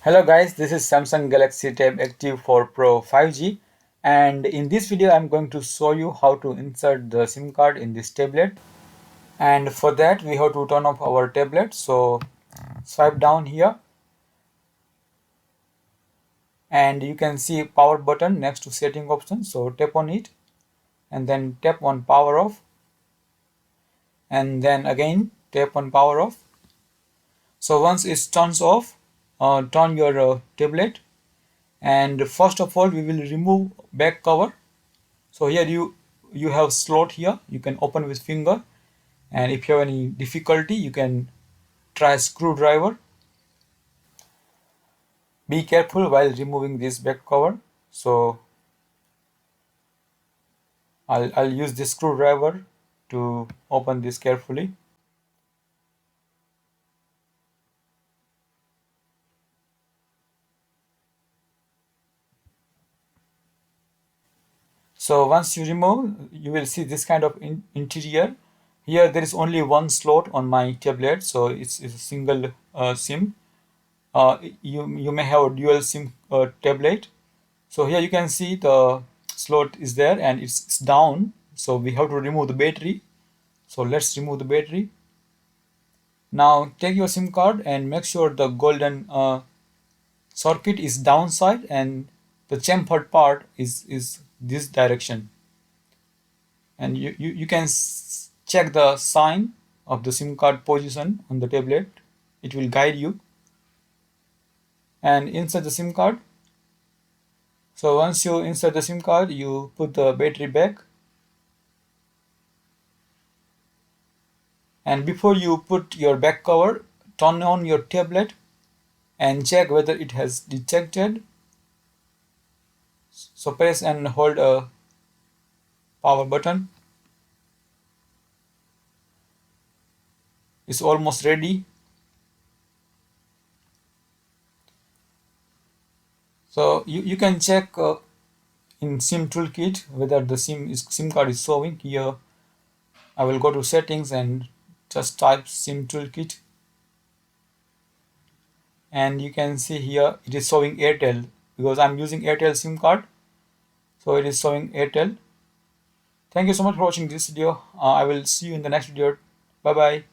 Hello guys, this is Samsung Galaxy Tab Active 4 Pro 5G, and in this video I'm going to show you how to insert the SIM card in this tablet. And for that we have to turn off our tablet. So swipe down here and you can see power button next to setting option. So tap on it and then tap on power off and then again tap on power off. So once it turns off, turn your tablet, and first of all we will remove back cover. So here you have slot here, you can open with finger, and if you have any difficulty you can try screwdriver. Be careful while removing this back cover. So I'll use this screwdriver to open this carefully. So once you remove, you will see this kind of interior. Here there is only one slot on my tablet, so it's a single SIM. You may have a dual SIM tablet. So here you can see the slot is there and it's down. So we have to remove the battery. So let's remove the battery. Now take your SIM card and make sure the golden circuit is downside and the chamfered part is this direction. And you can check the sign of the SIM card position on the tablet. It will guide you. And insert the SIM card. So once you insert the SIM card, you put the battery back. And before you put your back cover, turn on your tablet and check whether it has detected. So press and hold a power button. It's almost ready. So you can check in SIM toolkit whether the SIM card is showing. Here I will go to settings and just type SIM toolkit, and you can see here it is showing Airtel because I'm using Airtel SIM card, so it is showing Airtel. Thank you so much for watching this video. I will see you in the next video. Bye bye.